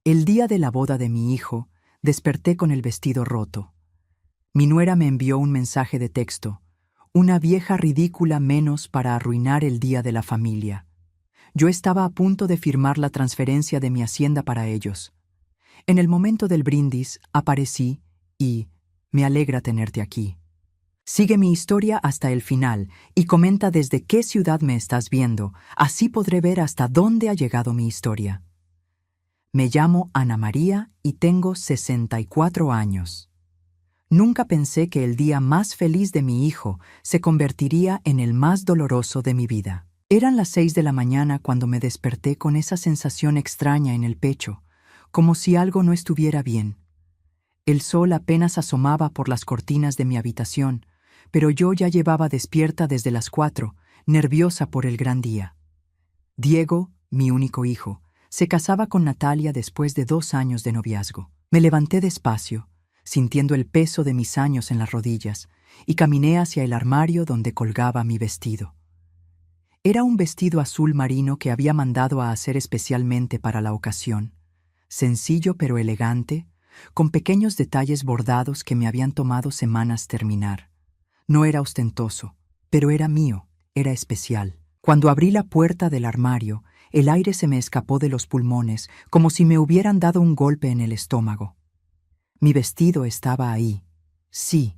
El día de la boda de mi hijo, desperté con el vestido roto. Mi nuera me envió un mensaje de texto, una vieja ridícula menos para arruinar el día de la familia. Yo estaba a punto de firmar la transferencia de mi hacienda para ellos. En el momento del brindis aparecí y me alegra tenerte aquí. Sigue mi historia hasta el final y comenta desde qué ciudad me estás viendo, así podré ver hasta dónde ha llegado mi historia. Me llamo Ana María y tengo 64 años. Nunca pensé que el día más feliz de mi hijo se convertiría en el más doloroso de mi vida. Eran las 6 de la mañana cuando me desperté con esa sensación extraña en el pecho, como si algo no estuviera bien. El sol apenas asomaba por las cortinas de mi habitación, pero yo ya llevaba despierta desde las 4, nerviosa por el gran día. Diego, mi único hijo, se casaba con Natalia después de 2 años de noviazgo. Me levanté despacio, sintiendo el peso de mis años en las rodillas, y caminé hacia el armario donde colgaba mi vestido. Era un vestido azul marino que había mandado a hacer especialmente para la ocasión, sencillo pero elegante, con pequeños detalles bordados que me habían tomado semanas terminar. No era ostentoso, pero era mío, era especial. Cuando abrí la puerta del armario, el aire se me escapó de los pulmones, como si me hubieran dado un golpe en el estómago. Mi vestido estaba ahí, sí,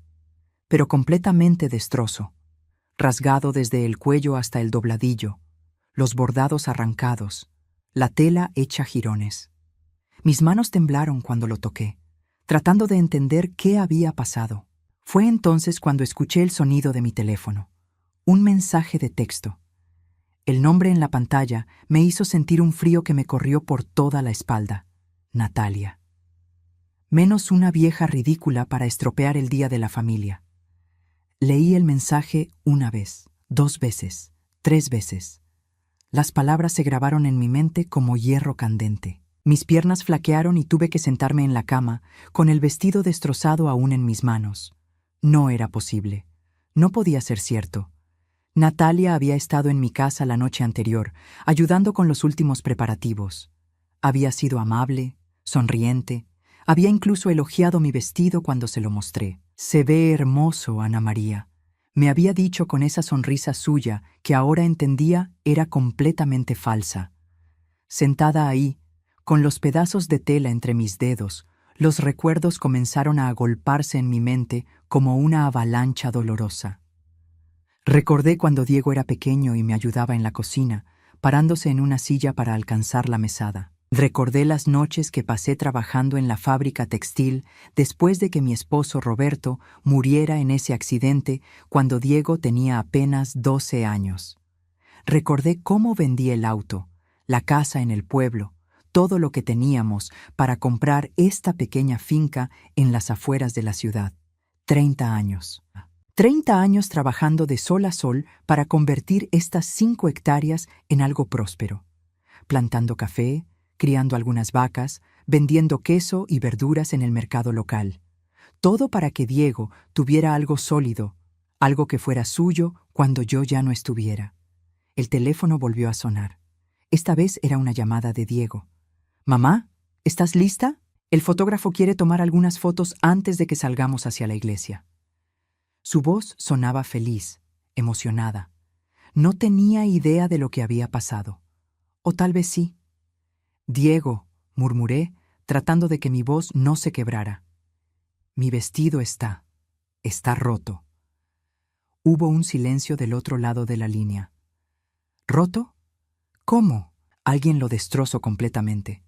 pero completamente destrozo, rasgado desde el cuello hasta el dobladillo, los bordados arrancados, la tela hecha jirones. Mis manos temblaron cuando lo toqué, tratando de entender qué había pasado. Fue entonces cuando escuché el sonido de mi teléfono, un mensaje de texto. El nombre en la pantalla me hizo sentir un frío que me corrió por toda la espalda. Natalia. Menos una vieja ridícula para estropear el día de la familia. Leí el mensaje una vez, 2 veces, 3 veces. Las palabras se grabaron en mi mente como hierro candente. Mis piernas flaquearon y tuve que sentarme en la cama, con el vestido destrozado aún en mis manos. No era posible. No podía ser cierto. Natalia había estado en mi casa la noche anterior, ayudando con los últimos preparativos. Había sido amable, sonriente. Había incluso elogiado mi vestido cuando se lo mostré. «Se ve hermoso, Ana María», me había dicho con esa sonrisa suya que ahora entendía era completamente falsa. Sentada ahí, con los pedazos de tela entre mis dedos, los recuerdos comenzaron a agolparse en mi mente como una avalancha dolorosa. Recordé cuando Diego era pequeño y me ayudaba en la cocina, parándose en una silla para alcanzar la mesada. Recordé las noches que pasé trabajando en la fábrica textil después de que mi esposo Roberto muriera en ese accidente cuando Diego tenía apenas 12 años. Recordé cómo vendí el auto, la casa en el pueblo, todo lo que teníamos para comprar esta pequeña finca en las afueras de la ciudad. 30 años. 30 años trabajando de sol a sol para convertir estas 5 hectáreas en algo próspero. Plantando café, criando algunas vacas, vendiendo queso y verduras en el mercado local. Todo para que Diego tuviera algo sólido, algo que fuera suyo cuando yo ya no estuviera. El teléfono volvió a sonar. Esta vez era una llamada de Diego. «Mamá, ¿estás lista? El fotógrafo quiere tomar algunas fotos antes de que salgamos hacia la iglesia». Su voz sonaba feliz, emocionada. No tenía idea de lo que había pasado. O tal vez sí. «Diego», murmuré, tratando de que mi voz no se quebrara. «Mi vestido está roto». Hubo un silencio del otro lado de la línea. «¿Roto? ¿Cómo?» Alguien lo destrozó completamente.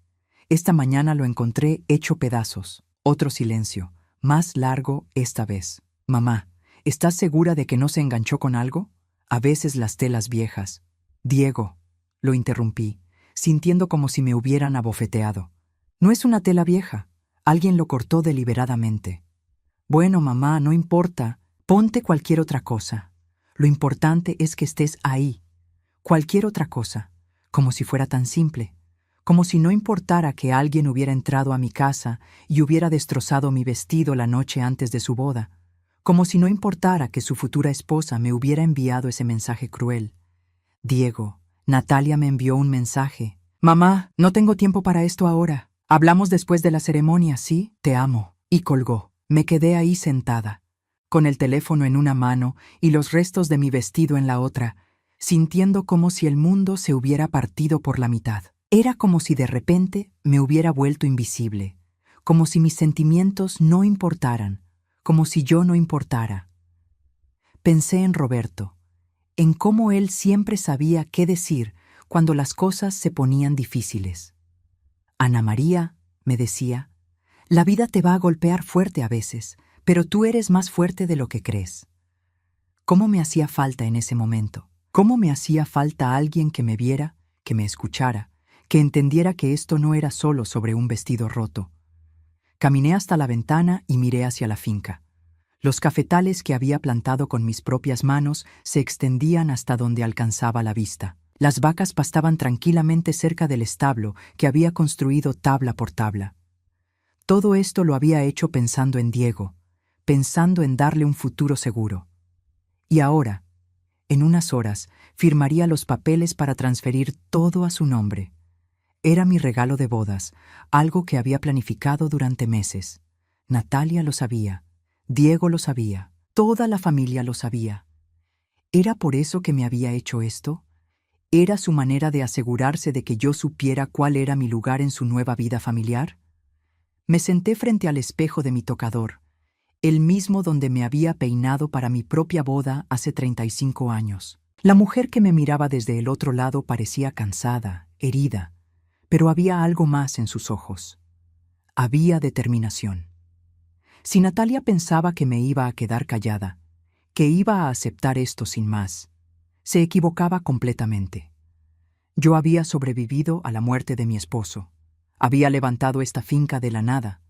Esta mañana lo encontré hecho pedazos. Otro silencio, más largo esta vez. «Mamá, ¿estás segura de que no se enganchó con algo? A veces las telas viejas». «Diego», lo interrumpí, sintiendo como si me hubieran abofeteado. «No es una tela vieja. Alguien lo cortó deliberadamente». «Bueno, mamá, no importa. Ponte cualquier otra cosa. Lo importante es que estés ahí. Cualquier otra cosa. Como si fuera tan simple. Como si no importara que alguien hubiera entrado a mi casa y hubiera destrozado mi vestido la noche antes de su boda. Como si no importara que su futura esposa me hubiera enviado ese mensaje cruel. Diego, Natalia me envió un mensaje. «Mamá, no tengo tiempo para esto ahora. Hablamos después de la ceremonia, sí, te amo. Y colgó. Me quedé ahí sentada, con el teléfono en una mano y los restos de mi vestido en la otra, sintiendo como si el mundo se hubiera partido por la mitad. Era como si de repente me hubiera vuelto invisible, como si mis sentimientos no importaran, como si yo no importara. Pensé en Roberto, en cómo él siempre sabía qué decir cuando las cosas se ponían difíciles. Ana María, me decía, la vida te va a golpear fuerte a veces, pero tú eres más fuerte de lo que crees. ¿Cómo me hacía falta en ese momento? ¿Cómo me hacía falta alguien que me viera, que me escuchara, que entendiera que esto no era solo sobre un vestido roto? Caminé hasta la ventana y miré hacia la finca. Los cafetales que había plantado con mis propias manos se extendían hasta donde alcanzaba la vista. Las vacas pastaban tranquilamente cerca del establo que había construido tabla por tabla. Todo esto lo había hecho pensando en Diego, pensando en darle un futuro seguro. Y ahora, en unas horas, firmaría los papeles para transferir todo a su nombre. Era mi regalo de bodas, algo que había planificado durante meses. Natalia lo sabía, Diego lo sabía, toda la familia lo sabía. ¿Era por eso que me había hecho esto? ¿Era su manera de asegurarse de que yo supiera cuál era mi lugar en su nueva vida familiar? Me senté frente al espejo de mi tocador, el mismo donde me había peinado para mi propia boda hace 35 años. La mujer que me miraba desde el otro lado parecía cansada, herida, pero había algo más en sus ojos. Había determinación. Si Natalia pensaba que me iba a quedar callada, que iba a aceptar esto sin más, se equivocaba completamente. Yo había sobrevivido a la muerte de mi esposo. Había levantado esta finca de la nada.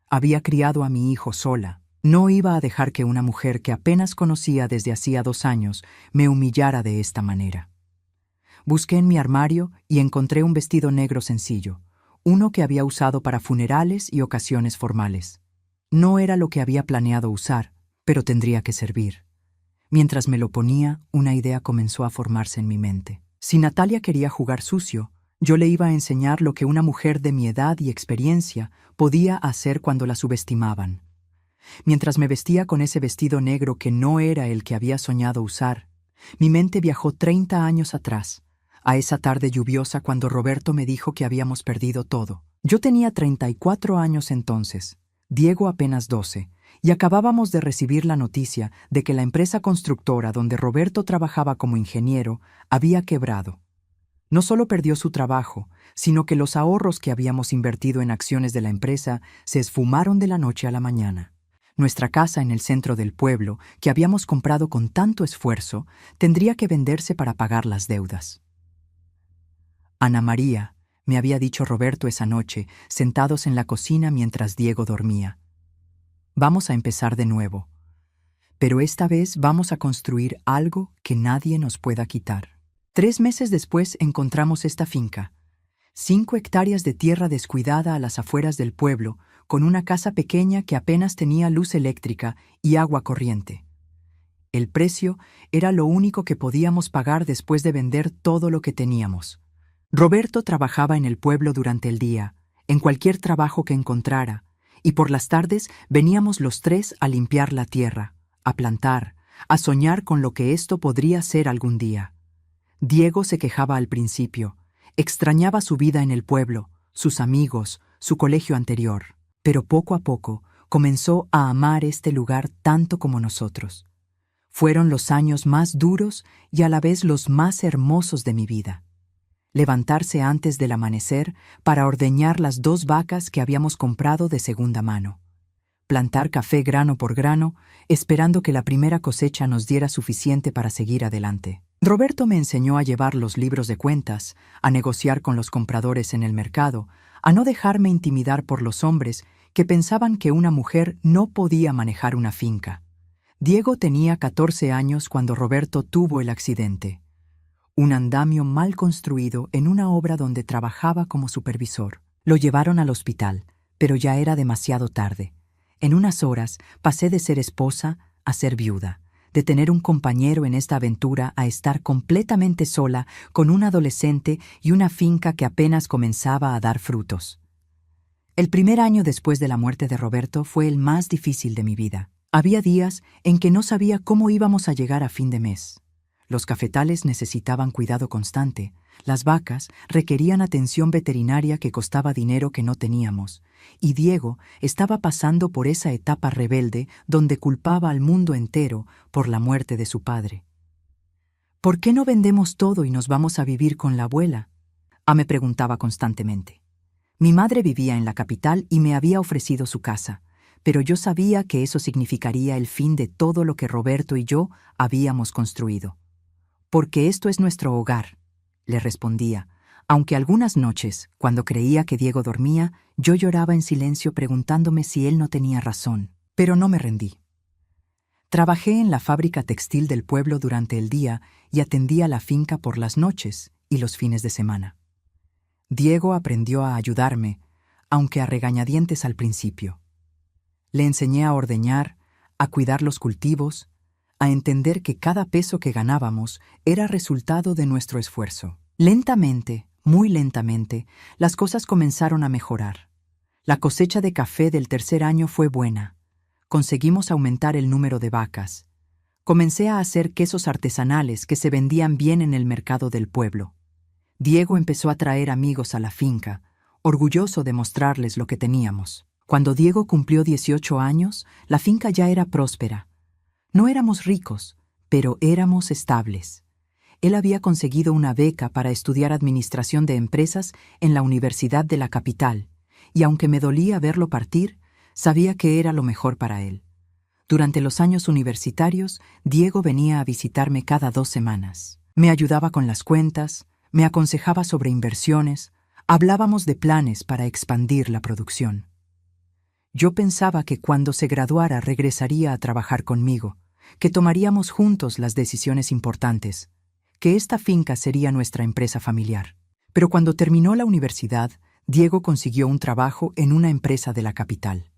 Había criado a mi hijo sola. No iba a dejar que una mujer que apenas conocía desde hacía 2 años me humillara de esta manera. Busqué en mi armario y encontré un vestido negro sencillo, uno que había usado para funerales y ocasiones formales. No era lo que había planeado usar, pero tendría que servir. Mientras me lo ponía, una idea comenzó a formarse en mi mente. Si Natalia quería jugar sucio, yo le iba a enseñar lo que una mujer de mi edad y experiencia podía hacer cuando la subestimaban. Mientras me vestía con ese vestido negro que no era el que había soñado usar, mi mente viajó 30 años atrás, a esa tarde lluviosa cuando Roberto me dijo que habíamos perdido todo. Yo tenía 34 años entonces, Diego apenas 12, y acabábamos de recibir la noticia de que la empresa constructora donde Roberto trabajaba como ingeniero había quebrado. No solo perdió su trabajo, sino que los ahorros que habíamos invertido en acciones de la empresa se esfumaron de la noche a la mañana. Nuestra casa en el centro del pueblo, que habíamos comprado con tanto esfuerzo, tendría que venderse para pagar las deudas. Ana María, me había dicho Roberto esa noche, sentados en la cocina mientras Diego dormía. Vamos a empezar de nuevo, pero esta vez vamos a construir algo que nadie nos pueda quitar. 3 meses después encontramos esta finca, 5 hectáreas de tierra descuidada a las afueras del pueblo, con una casa pequeña que apenas tenía luz eléctrica y agua corriente. El precio era lo único que podíamos pagar después de vender todo lo que teníamos. Roberto trabajaba en el pueblo durante el día, en cualquier trabajo que encontrara, y por las tardes veníamos los 3 a limpiar la tierra, a plantar, a soñar con lo que esto podría ser algún día. Diego se quejaba al principio, extrañaba su vida en el pueblo, sus amigos, su colegio anterior, pero poco a poco comenzó a amar este lugar tanto como nosotros. Fueron los años más duros y a la vez los más hermosos de mi vida. Levantarse antes del amanecer para ordeñar las 2 vacas que habíamos comprado de segunda mano. Plantar café grano por grano, esperando que la primera cosecha nos diera suficiente para seguir adelante. Roberto me enseñó a llevar los libros de cuentas, a negociar con los compradores en el mercado, a no dejarme intimidar por los hombres que pensaban que una mujer no podía manejar una finca. Diego tenía 14 años cuando Roberto tuvo el accidente. Un andamio mal construido en una obra donde trabajaba como supervisor. Lo llevaron al hospital, pero ya era demasiado tarde. En unas horas pasé de ser esposa a ser viuda, de tener un compañero en esta aventura a estar completamente sola con un adolescente y una finca que apenas comenzaba a dar frutos. El primer año después de la muerte de Roberto fue el más difícil de mi vida. Había días en que no sabía cómo íbamos a llegar a fin de mes. Los cafetales necesitaban cuidado constante, las vacas requerían atención veterinaria que costaba dinero que no teníamos, y Diego estaba pasando por esa etapa rebelde donde culpaba al mundo entero por la muerte de su padre. ¿Por qué no vendemos todo y nos vamos a vivir con la abuela? Me preguntaba constantemente. Mi madre vivía en la capital y me había ofrecido su casa, pero yo sabía que eso significaría el fin de todo lo que Roberto y yo habíamos construido. Porque esto es nuestro hogar, le respondía, aunque algunas noches, cuando creía que Diego dormía, yo lloraba en silencio preguntándome si él no tenía razón, pero no me rendí. Trabajé en la fábrica textil del pueblo durante el día y atendía la finca por las noches y los fines de semana. Diego aprendió a ayudarme, aunque a regañadientes al principio. Le enseñé a ordeñar, a cuidar los cultivos, a entender que cada peso que ganábamos era resultado de nuestro esfuerzo. Lentamente, muy lentamente, las cosas comenzaron a mejorar. La cosecha de café del tercer año fue buena. Conseguimos aumentar el número de vacas. Comencé a hacer quesos artesanales que se vendían bien en el mercado del pueblo. Diego empezó a traer amigos a la finca, orgulloso de mostrarles lo que teníamos. Cuando Diego cumplió 18 años, la finca ya era próspera. No éramos ricos, pero éramos estables. Él había conseguido una beca para estudiar administración de empresas en la Universidad de la capital, y aunque me dolía verlo partir, sabía que era lo mejor para él. Durante los años universitarios, Diego venía a visitarme cada 2 semanas. Me ayudaba con las cuentas, me aconsejaba sobre inversiones, hablábamos de planes para expandir la producción. Yo pensaba que cuando se graduara regresaría a trabajar conmigo, que tomaríamos juntos las decisiones importantes, que esta finca sería nuestra empresa familiar. Pero cuando terminó la universidad, Diego consiguió un trabajo en una empresa de la capital.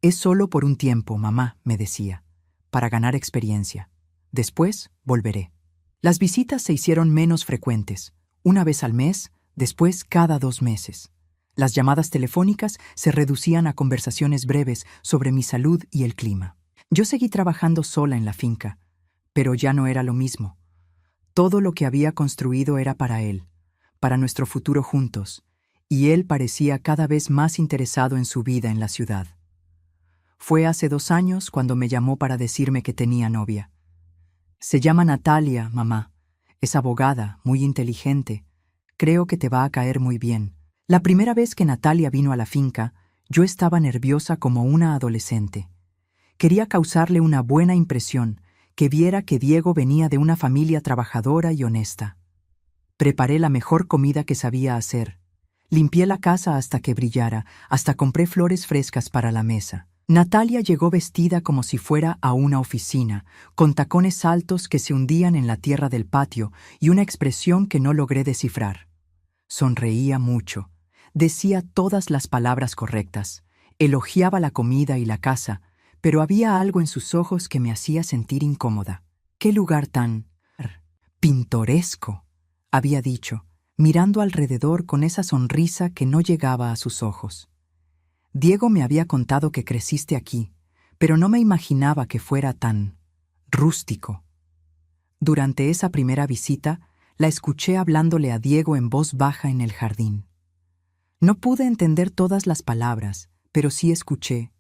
Es solo por un tiempo, mamá, me decía, para ganar experiencia. Después volveré. Las visitas se hicieron menos frecuentes, una vez al mes, después cada 2 meses. Las llamadas telefónicas se reducían a conversaciones breves sobre mi salud y el clima. Yo seguí trabajando sola en la finca, pero ya no era lo mismo. Todo lo que había construido era para él, para nuestro futuro juntos, y él parecía cada vez más interesado en su vida en la ciudad. Fue hace 2 años cuando me llamó para decirme que tenía novia. Se llama Natalia, mamá. Es abogada, muy inteligente. Creo que te va a caer muy bien. La primera vez que Natalia vino a la finca, yo estaba nerviosa como una adolescente. Quería causarle una buena impresión, que viera que Diego venía de una familia trabajadora y honesta. Preparé la mejor comida que sabía hacer. Limpié la casa hasta que brillara, hasta compré flores frescas para la mesa. Natalia llegó vestida como si fuera a una oficina, con tacones altos que se hundían en la tierra del patio y una expresión que no logré descifrar. Sonreía mucho. Decía todas las palabras correctas, elogiaba la comida y la casa, pero había algo en sus ojos que me hacía sentir incómoda. ¡Qué lugar tan pintoresco!, había dicho, mirando alrededor con esa sonrisa que no llegaba a sus ojos. Diego me había contado que creciste aquí, pero no me imaginaba que fuera tan rústico. Durante esa primera visita, la escuché hablándole a Diego en voz baja en el jardín. No pude entender todas las palabras, pero sí escuché.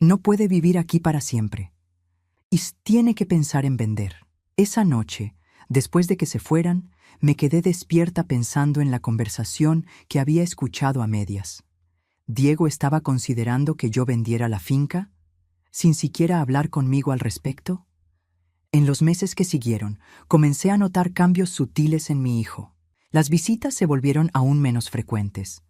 No puede vivir aquí para siempre. Y tiene que pensar en vender. Esa noche, después de que se fueran, me quedé despierta pensando en la conversación que había escuchado a medias. ¿Diego estaba considerando que yo vendiera la finca, sin siquiera hablar conmigo al respecto? En los meses que siguieron, comencé a notar cambios sutiles en mi hijo. Las visitas se volvieron aún menos frecuentes.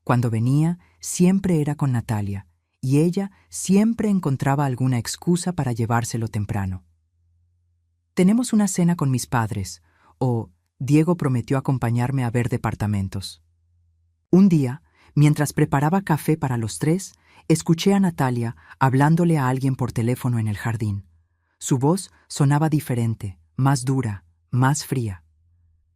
Cuando venía, siempre era con Natalia, y ella siempre encontraba alguna excusa para llevárselo temprano. Tenemos una cena con mis padres, o Diego prometió acompañarme a ver departamentos. Un día, mientras preparaba café para los 3, escuché a Natalia hablándole a alguien por teléfono en el jardín. Su voz sonaba diferente, más dura, más fría.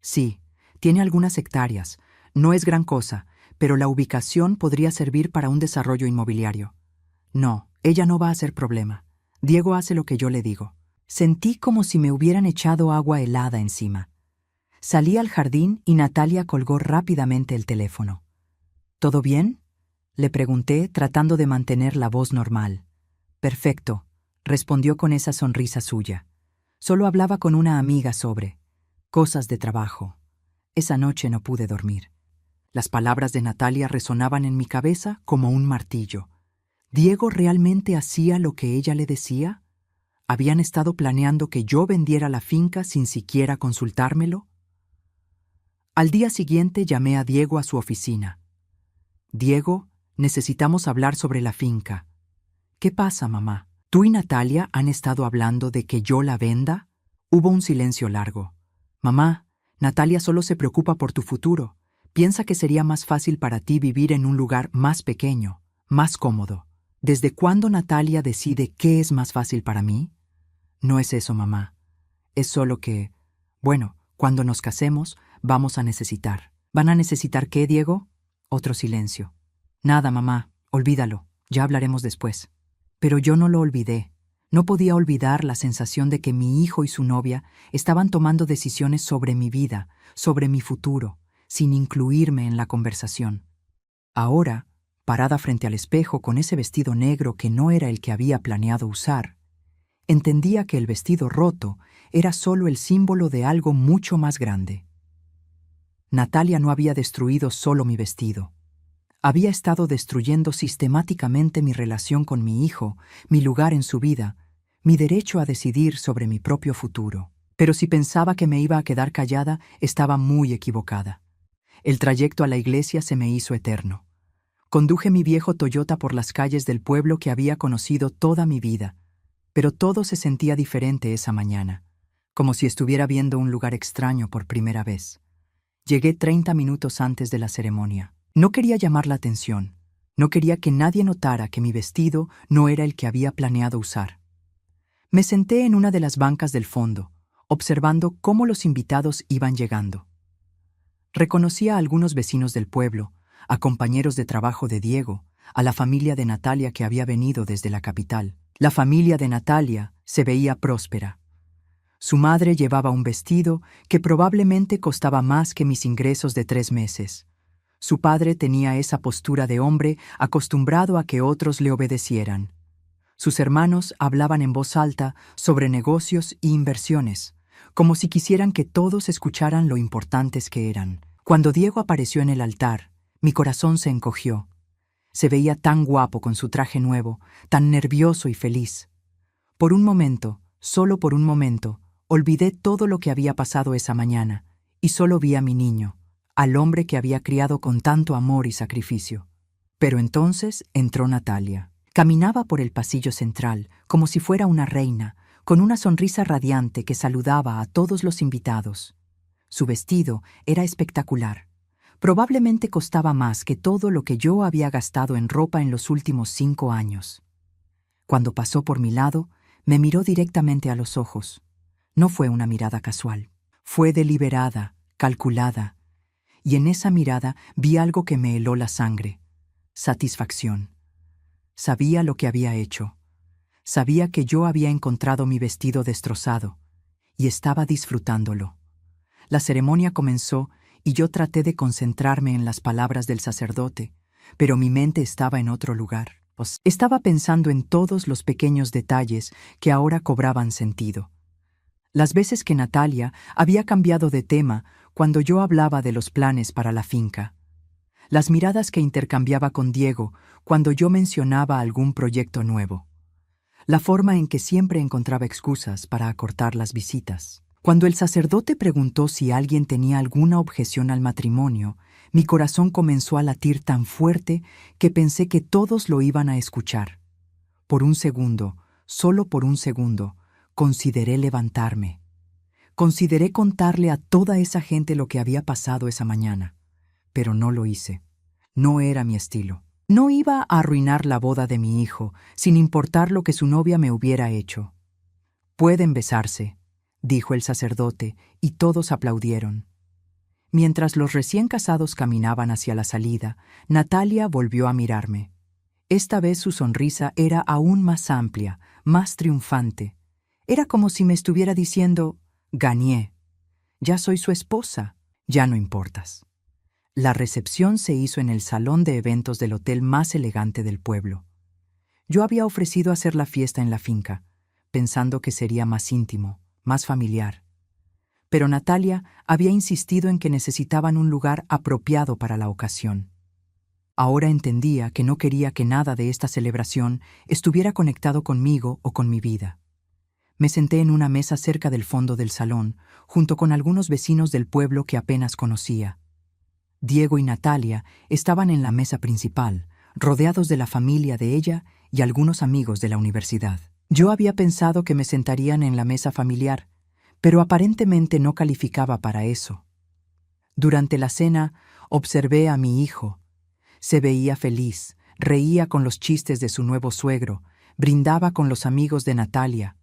Sí, tiene algunas hectáreas, no es gran cosa, pero la ubicación podría servir para un desarrollo inmobiliario. No, ella no va a ser problema. Diego hace lo que yo le digo. Sentí como si me hubieran echado agua helada encima. Salí al jardín y Natalia colgó rápidamente el teléfono. ¿Todo bien?, le pregunté, tratando de mantener la voz normal. Perfecto, respondió con esa sonrisa suya. Solo hablaba con una amiga sobre cosas de trabajo. Esa noche no pude dormir. Las palabras de Natalia resonaban en mi cabeza como un martillo. ¿Diego realmente hacía lo que ella le decía? ¿Habían estado planeando que yo vendiera la finca sin siquiera consultármelo? Al día siguiente llamé a Diego a su oficina. Diego, necesitamos hablar sobre la finca. ¿Qué pasa, mamá? ¿Tú y Natalia han estado hablando de que yo la venda? Hubo un silencio largo. Mamá, Natalia solo se preocupa por tu futuro. Piensa que sería más fácil para ti vivir en un lugar más pequeño, más cómodo. ¿Desde cuándo Natalia decide qué es más fácil para mí? No es eso, mamá. Es solo que, bueno, cuando nos casemos, vamos a necesitar. ¿Van a necesitar qué, Diego? Otro silencio. Nada, mamá, olvídalo, ya hablaremos después. Pero yo no lo olvidé. No podía olvidar la sensación de que mi hijo y su novia estaban tomando decisiones sobre mi vida, sobre mi futuro, sin incluirme en la conversación. Ahora, parada frente al espejo con ese vestido negro que no era el que había planeado usar, entendía que el vestido roto era solo el símbolo de algo mucho más grande. Natalia no había destruido solo mi vestido. Había estado destruyendo sistemáticamente mi relación con mi hijo, mi lugar en su vida, mi derecho a decidir sobre mi propio futuro. Pero si pensaba que me iba a quedar callada, estaba muy equivocada. El trayecto a la iglesia se me hizo eterno. Conduje mi viejo Toyota por las calles del pueblo que había conocido toda mi vida, pero todo se sentía diferente esa mañana, como si estuviera viendo un lugar extraño por primera vez. Llegué 30 minutos antes de la ceremonia. No quería llamar la atención. No quería que nadie notara que mi vestido no era el que había planeado usar. Me senté en una de las bancas del fondo, observando cómo los invitados iban llegando. Reconocí a algunos vecinos del pueblo, a compañeros de trabajo de Diego, a la familia de Natalia que había venido desde la capital. La familia de Natalia se veía próspera. Su madre llevaba un vestido que probablemente costaba más que mis ingresos de 3 meses. Su padre tenía esa postura de hombre acostumbrado a que otros le obedecieran. Sus hermanos hablaban en voz alta sobre negocios e inversiones, como si quisieran que todos escucharan lo importantes que eran. Cuando Diego apareció en el altar, mi corazón se encogió. Se veía tan guapo con su traje nuevo, tan nervioso y feliz. Por un momento, solo por un momento, olvidé todo lo que había pasado esa mañana y solo vi a mi niño, al hombre que había criado con tanto amor y sacrificio. Pero entonces entró Natalia. Caminaba por el pasillo central, como si fuera una reina, con una sonrisa radiante que saludaba a todos los invitados. Su vestido era espectacular. Probablemente costaba más que todo lo que yo había gastado en ropa en los últimos 5 años. Cuando pasó por mi lado, me miró directamente a los ojos. No fue una mirada casual. Fue deliberada, calculada. Y en esa mirada vi algo que me heló la sangre. Satisfacción. Sabía lo que había hecho. Sabía que yo había encontrado mi vestido destrozado y estaba disfrutándolo. La ceremonia comenzó y yo traté de concentrarme en las palabras del sacerdote, pero mi mente estaba en otro lugar. Estaba pensando en todos los pequeños detalles que ahora cobraban sentido. Las veces que Natalia había cambiado de tema cuando yo hablaba de los planes para la finca. Las miradas que intercambiaba con Diego cuando yo mencionaba algún proyecto nuevo. La forma en que siempre encontraba excusas para acortar las visitas. Cuando el sacerdote preguntó si alguien tenía alguna objeción al matrimonio, mi corazón comenzó a latir tan fuerte que pensé que todos lo iban a escuchar. Por un segundo, solo por un segundo, consideré levantarme. Consideré contarle a toda esa gente lo que había pasado esa mañana, pero no lo hice. No era mi estilo. No iba a arruinar la boda de mi hijo, sin importar lo que su novia me hubiera hecho. «Pueden besarse», dijo el sacerdote, y todos aplaudieron. Mientras los recién casados caminaban hacia la salida, Natalia volvió a mirarme. Esta vez su sonrisa era aún más amplia, más triunfante. Era como si me estuviera diciendo: «Gané. Ya soy su esposa. Ya no importas». La recepción se hizo en el salón de eventos del hotel más elegante del pueblo. Yo había ofrecido hacer la fiesta en la finca, pensando que sería más íntimo, más familiar. Pero Natalia había insistido en que necesitaban un lugar apropiado para la ocasión. Ahora entendía que no quería que nada de esta celebración estuviera conectado conmigo o con mi vida. Me senté en una mesa cerca del fondo del salón, junto con algunos vecinos del pueblo que apenas conocía. Diego y Natalia estaban en la mesa principal, rodeados de la familia de ella y algunos amigos de la universidad. Yo había pensado que me sentarían en la mesa familiar, pero aparentemente no calificaba para eso. Durante la cena observé a mi hijo. Se veía feliz, reía con los chistes de su nuevo suegro, brindaba con los amigos de Natalia,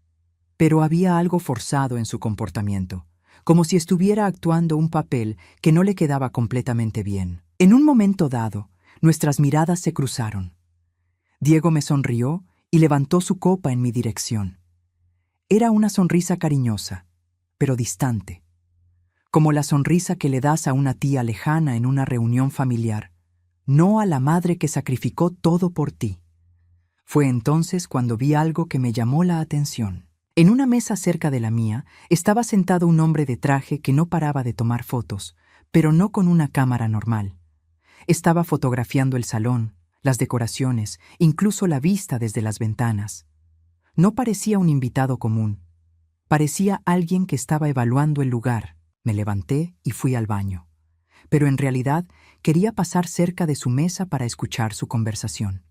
pero había algo forzado en su comportamiento, como si estuviera actuando un papel que no le quedaba completamente bien. En un momento dado, nuestras miradas se cruzaron. Diego me sonrió y levantó su copa en mi dirección. Era una sonrisa cariñosa, pero distante, como la sonrisa que le das a una tía lejana en una reunión familiar, no a la madre que sacrificó todo por ti. Fue entonces cuando vi algo que me llamó la atención. En una mesa cerca de la mía estaba sentado un hombre de traje que no paraba de tomar fotos, pero no con una cámara normal. Estaba fotografiando el salón, las decoraciones, incluso la vista desde las ventanas. No parecía un invitado común. Parecía alguien que estaba evaluando el lugar. Me levanté y fui al baño. Pero en realidad quería pasar cerca de su mesa para escuchar su conversación.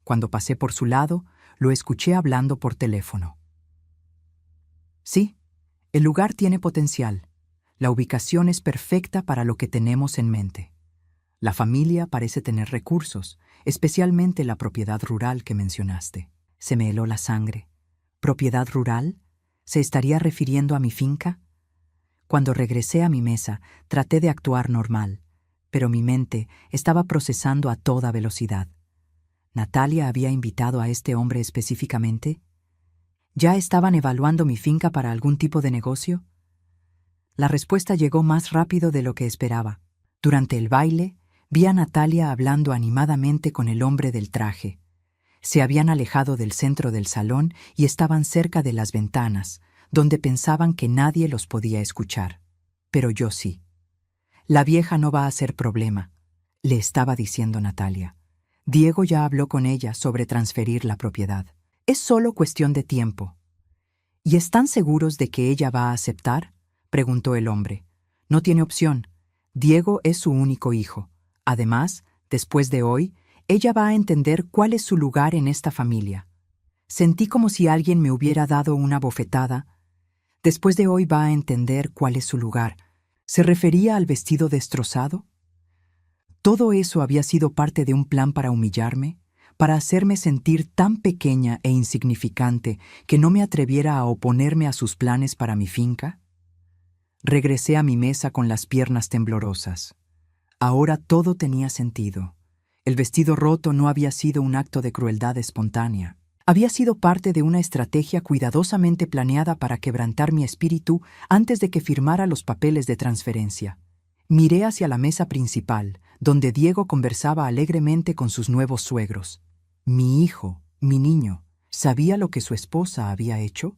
Cuando pasé por su lado, lo escuché hablando por teléfono. Sí, el lugar tiene potencial. La ubicación es perfecta para lo que tenemos en mente. La familia parece tener recursos, especialmente la propiedad rural que mencionaste. Se me heló la sangre. ¿Propiedad rural? ¿Se estaría refiriendo a mi finca? Cuando regresé a mi mesa, traté de actuar normal, pero mi mente estaba procesando a toda velocidad. ¿Natalia había invitado a este hombre específicamente? ¿Ya estaban evaluando mi finca para algún tipo de negocio? La respuesta llegó más rápido de lo que esperaba. Durante el baile, vi a Natalia hablando animadamente con el hombre del traje. Se habían alejado del centro del salón y estaban cerca de las ventanas, donde pensaban que nadie los podía escuchar. Pero yo sí. La vieja no va a ser problema, le estaba diciendo Natalia. Diego ya habló con ella sobre transferir la propiedad. Es solo cuestión de tiempo. ¿Y están seguros de que ella va a aceptar?, preguntó el hombre. No tiene opción. Diego es su único hijo. Además, después de hoy, ella va a entender cuál es su lugar en esta familia. Sentí como si alguien me hubiera dado una bofetada. Después de hoy va a entender cuál es su lugar. ¿Se refería al vestido destrozado? ¿Todo eso había sido parte de un plan para humillarme? ¿Para hacerme sentir tan pequeña e insignificante que no me atreviera a oponerme a sus planes para mi finca? Regresé a mi mesa con las piernas temblorosas. Ahora todo tenía sentido. El vestido roto no había sido un acto de crueldad espontánea. Había sido parte de una estrategia cuidadosamente planeada para quebrantar mi espíritu antes de que firmara los papeles de transferencia. Miré hacia la mesa principal, donde Diego conversaba alegremente con sus nuevos suegros. Mi hijo, mi niño, ¿sabía lo que su esposa había hecho?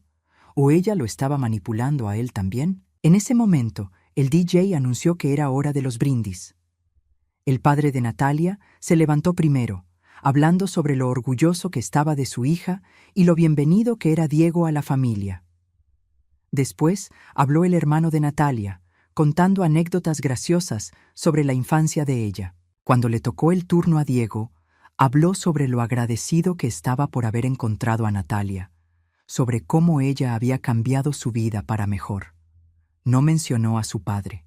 ¿O ella lo estaba manipulando a él también? En ese momento, el DJ anunció que era hora de los brindis. El padre de Natalia se levantó primero, hablando sobre lo orgulloso que estaba de su hija y lo bienvenido que era Diego a la familia. Después habló el hermano de Natalia, contando anécdotas graciosas sobre la infancia de ella. Cuando le tocó el turno a Diego, habló sobre lo agradecido que estaba por haber encontrado a Natalia, sobre cómo ella había cambiado su vida para mejor. No mencionó a su padre.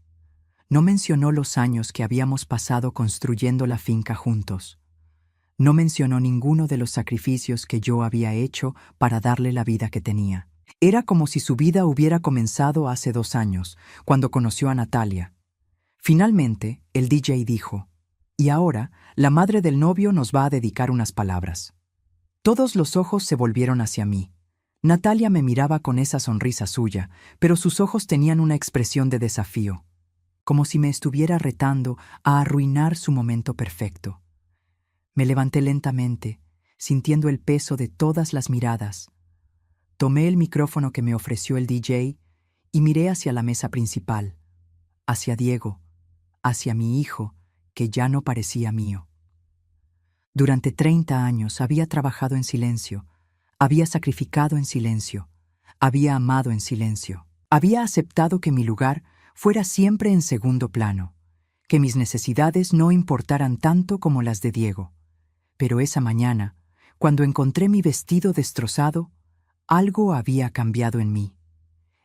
No mencionó los años que habíamos pasado construyendo la finca juntos. No mencionó ninguno de los sacrificios que yo había hecho para darle la vida que tenía. Era como si su vida hubiera comenzado hace 2 años, cuando conoció a Natalia. Finalmente, el DJ dijo, «Y ahora, la madre del novio nos va a dedicar unas palabras». Todos los ojos se volvieron hacia mí. Natalia me miraba con esa sonrisa suya, pero sus ojos tenían una expresión de desafío, como si me estuviera retando a arruinar su momento perfecto. Me levanté lentamente, sintiendo el peso de todas las miradas. Tomé el micrófono que me ofreció el DJ y miré hacia la mesa principal, hacia Diego, hacia mi hijo, que ya no parecía mío. Durante 30 años había trabajado en silencio, había sacrificado en silencio, había amado en silencio, había aceptado que mi lugar fuera siempre en segundo plano, que mis necesidades no importaran tanto como las de Diego. Pero esa mañana, cuando encontré mi vestido destrozado, algo había cambiado en mí.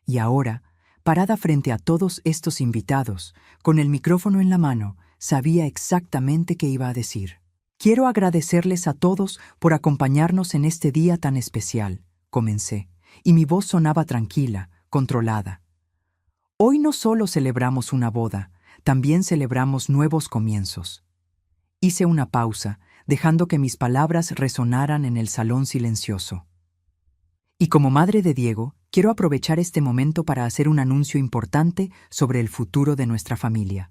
Y ahora, parada frente a todos estos invitados, con el micrófono en la mano, sabía exactamente qué iba a decir. «Quiero agradecerles a todos por acompañarnos en este día tan especial», comencé, y mi voz sonaba tranquila, controlada. «Hoy no solo celebramos una boda, también celebramos nuevos comienzos». Hice una pausa, dejando que mis palabras resonaran en el salón silencioso. Y como madre de Diego, quiero aprovechar este momento para hacer un anuncio importante sobre el futuro de nuestra familia.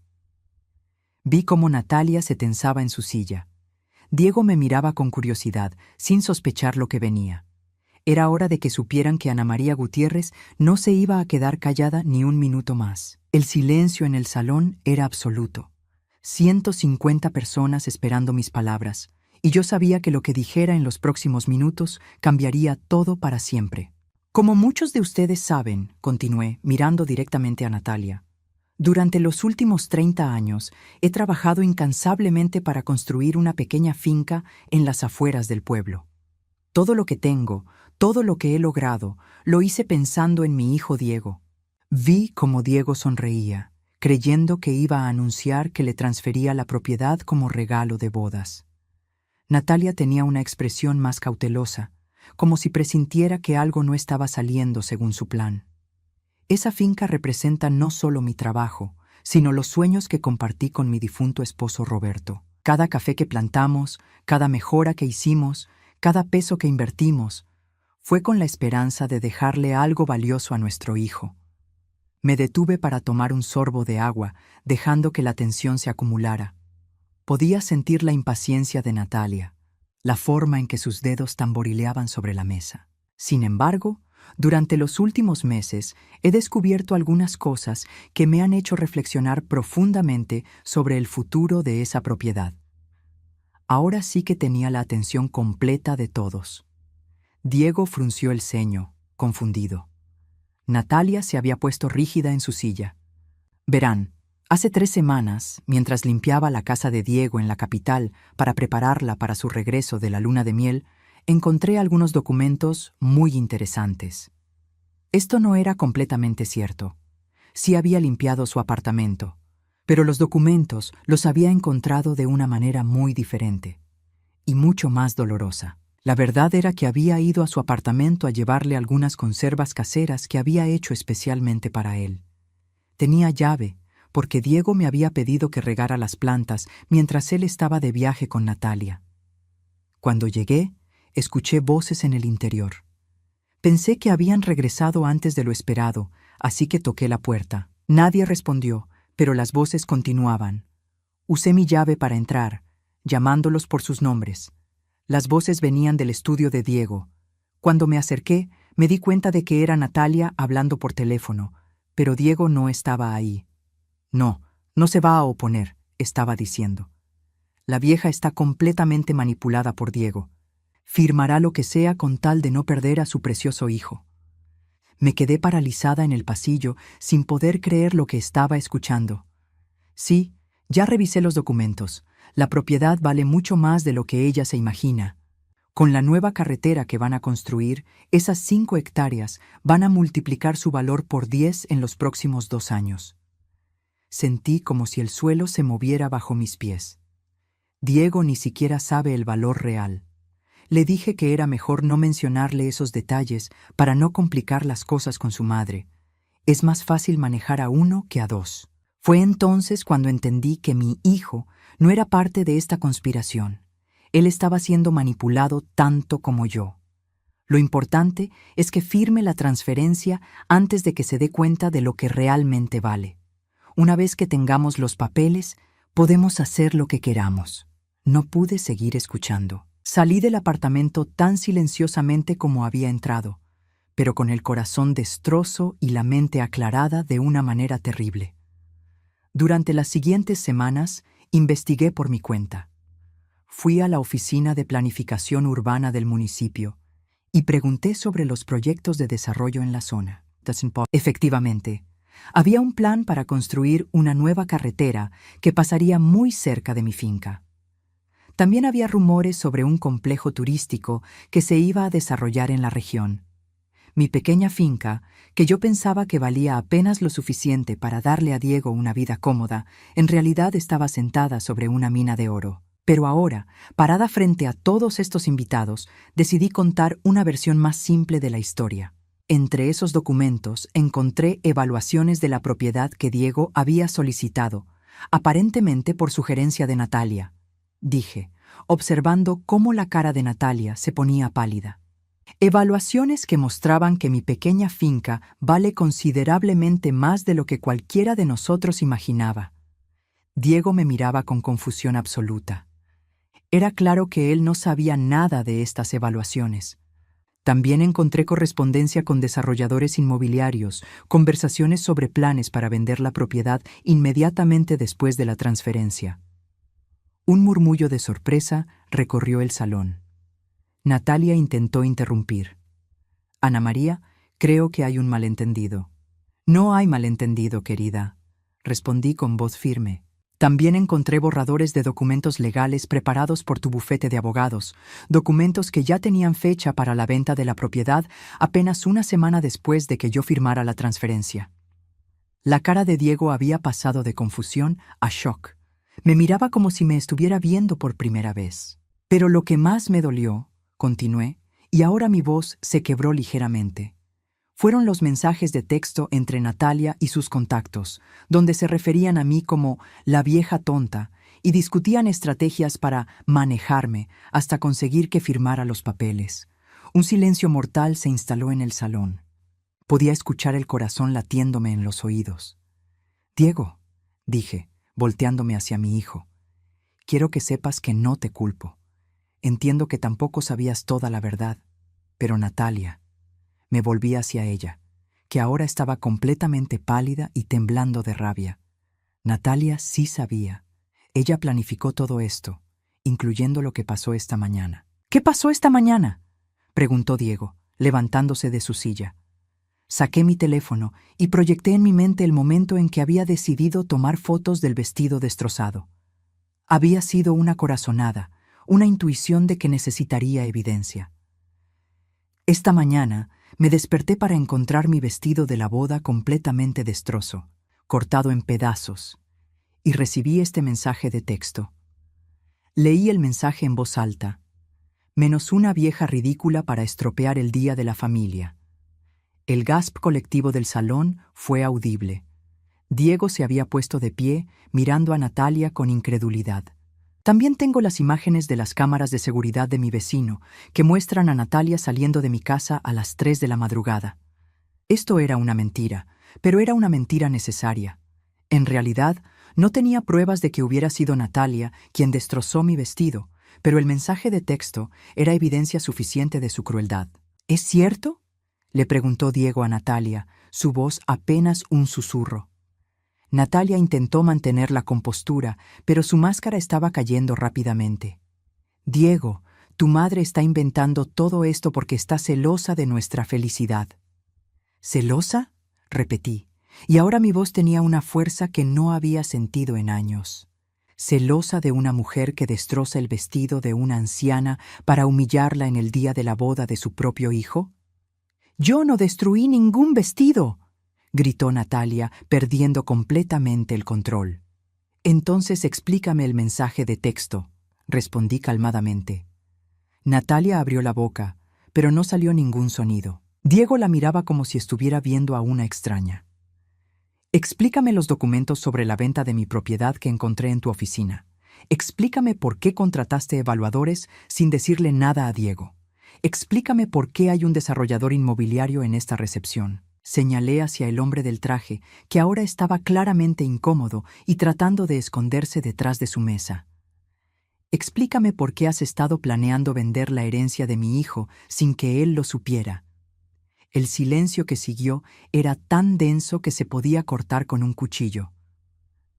Vi cómo Natalia se tensaba en su silla. Diego me miraba con curiosidad, sin sospechar lo que venía. Era hora de que supieran que Ana María Gutiérrez no se iba a quedar callada ni un minuto más. El silencio en el salón era absoluto. 150 personas esperando mis palabras, y yo sabía que lo que dijera en los próximos minutos cambiaría todo para siempre. Como muchos de ustedes saben, continué, mirando directamente a Natalia, durante los últimos 30 años he trabajado incansablemente para construir una pequeña finca en las afueras del pueblo. Todo lo que tengo, todo lo que he logrado, lo hice pensando en mi hijo Diego. Vi cómo Diego sonreía, creyendo que iba a anunciar que le transfería la propiedad como regalo de bodas. Natalia tenía una expresión más cautelosa, como si presintiera que algo no estaba saliendo según su plan. Esa finca representa no solo mi trabajo, sino los sueños que compartí con mi difunto esposo Roberto. Cada café que plantamos, cada mejora que hicimos, cada peso que invertimos, fue con la esperanza de dejarle algo valioso a nuestro hijo. Me detuve para tomar un sorbo de agua, dejando que la tensión se acumulara. Podía sentir la impaciencia de Natalia, la forma en que sus dedos tamborileaban sobre la mesa. Sin embargo, durante los últimos meses he descubierto algunas cosas que me han hecho reflexionar profundamente sobre el futuro de esa propiedad. Ahora sí que tenía la atención completa de todos. Diego frunció el ceño, confundido. Natalia se había puesto rígida en su silla. Verán, hace 3 semanas, mientras limpiaba la casa de Diego en la capital para prepararla para su regreso de la luna de miel, encontré algunos documentos muy interesantes. Esto no era completamente cierto. Sí había limpiado su apartamento, pero los documentos los había encontrado de una manera muy diferente y mucho más dolorosa. La verdad era que había ido a su apartamento a llevarle algunas conservas caseras que había hecho especialmente para él. Tenía llave, porque Diego me había pedido que regara las plantas mientras él estaba de viaje con Natalia. Cuando llegué, escuché voces en el interior. Pensé que habían regresado antes de lo esperado, así que toqué la puerta. Nadie respondió, pero las voces continuaban. Usé mi llave para entrar, llamándolos por sus nombres. Las voces venían del estudio de Diego. Cuando me acerqué, me di cuenta de que era Natalia hablando por teléfono, pero Diego no estaba ahí. No, no se va a oponer, estaba diciendo. La vieja está completamente manipulada por Diego. Firmará lo que sea con tal de no perder a su precioso hijo. Me quedé paralizada en el pasillo sin poder creer lo que estaba escuchando. Sí, ya revisé los documentos. La propiedad vale mucho más de lo que ella se imagina. Con la nueva carretera que van a construir, esas 5 hectáreas van a multiplicar su valor por 10 en los próximos 2 años. Sentí como si el suelo se moviera bajo mis pies. Diego ni siquiera sabe el valor real. Le dije que era mejor no mencionarle esos detalles para no complicar las cosas con su madre. Es más fácil manejar a uno que a 2. Fue entonces cuando entendí que mi hijo no era parte de esta conspiración. Él estaba siendo manipulado tanto como yo. Lo importante es que firme la transferencia antes de que se dé cuenta de lo que realmente vale. Una vez que tengamos los papeles, podemos hacer lo que queramos. No pude seguir escuchando. Salí del apartamento tan silenciosamente como había entrado, pero con el corazón destrozo y la mente aclarada de una manera terrible. Durante las siguientes semanas, investigué por mi cuenta. Fui a la oficina de planificación urbana del municipio y pregunté sobre los proyectos de desarrollo en la zona. Efectivamente, había un plan para construir una nueva carretera que pasaría muy cerca de mi finca. También había rumores sobre un complejo turístico que se iba a desarrollar en la región. Mi pequeña finca, que yo pensaba que valía apenas lo suficiente para darle a Diego una vida cómoda, en realidad estaba sentada sobre una mina de oro. Pero ahora, parada frente a todos estos invitados, decidí contar una versión más simple de la historia. Entre esos documentos encontré evaluaciones de la propiedad que Diego había solicitado, aparentemente por sugerencia de Natalia, dije, observando cómo la cara de Natalia se ponía pálida. Evaluaciones que mostraban que mi pequeña finca vale considerablemente más de lo que cualquiera de nosotros imaginaba. Diego me miraba con confusión absoluta. Era claro que él no sabía nada de estas evaluaciones. También encontré correspondencia con desarrolladores inmobiliarios, conversaciones sobre planes para vender la propiedad inmediatamente después de la transferencia. Un murmullo de sorpresa recorrió el salón. Natalia intentó interrumpir. Ana María, creo que hay un malentendido. No hay malentendido, querida, respondí con voz firme. También encontré borradores de documentos legales preparados por tu bufete de abogados, documentos que ya tenían fecha para la venta de la propiedad apenas una semana después de que yo firmara la transferencia. La cara de Diego había pasado de confusión a shock. Me miraba como si me estuviera viendo por primera vez. Pero lo que más me dolió, continué, y ahora mi voz se quebró ligeramente, fueron los mensajes de texto entre Natalia y sus contactos, donde se referían a mí como la vieja tonta y discutían estrategias para manejarme hasta conseguir que firmara los papeles. Un silencio mortal se instaló en el salón. Podía escuchar el corazón latiéndome en los oídos. «Diego», dije, volteándome hacia mi hijo, «quiero que sepas que no te culpo. Entiendo que tampoco sabías toda la verdad, pero Natalia...» Me volví hacia ella, que ahora estaba completamente pálida y temblando de rabia. Natalia sí sabía. Ella planificó todo esto, incluyendo lo que pasó esta mañana. «¿Qué pasó esta mañana?», preguntó Diego, levantándose de su silla. Saqué mi teléfono y proyecté en mi mente el momento en que había decidido tomar fotos del vestido destrozado. Había sido una corazonada, una intuición de que necesitaría evidencia. Esta mañana me desperté para encontrar mi vestido de la boda completamente destrozo, cortado en pedazos, y recibí este mensaje de texto. Leí el mensaje en voz alta. «Menos una vieja ridícula para estropear el día de la familia». El gasp colectivo del salón fue audible. Diego se había puesto de pie, mirando a Natalia con incredulidad. También tengo las imágenes de las cámaras de seguridad de mi vecino, que muestran a Natalia saliendo de mi casa a las 3 de la madrugada. Esto era una mentira, pero era una mentira necesaria. En realidad, no tenía pruebas de que hubiera sido Natalia quien destrozó mi vestido, pero el mensaje de texto era evidencia suficiente de su crueldad. «¿Es cierto?», le preguntó Diego a Natalia, su voz apenas un susurro. Natalia intentó mantener la compostura, pero su máscara estaba cayendo rápidamente. «Diego, tu madre está inventando todo esto porque está celosa de nuestra felicidad». «¿Celosa?», repetí, y ahora mi voz tenía una fuerza que no había sentido en años. «¿Celosa de una mujer que destroza el vestido de una anciana para humillarla en el día de la boda de su propio hijo?» «Yo no destruí ningún vestido», gritó Natalia, perdiendo completamente el control. «Entonces explícame el mensaje de texto», respondí calmadamente. Natalia abrió la boca, pero no salió ningún sonido. Diego la miraba como si estuviera viendo a una extraña. Explícame los documentos sobre la venta de mi propiedad que encontré en tu oficina. Explícame por qué contrataste evaluadores sin decirle nada a Diego. Explícame por qué hay un desarrollador inmobiliario en esta recepción. Señalé hacia el hombre del traje, que ahora estaba claramente incómodo y tratando de esconderse detrás de su mesa. Explícame por qué has estado planeando vender la herencia de mi hijo sin que él lo supiera. El silencio que siguió era tan denso que se podía cortar con un cuchillo.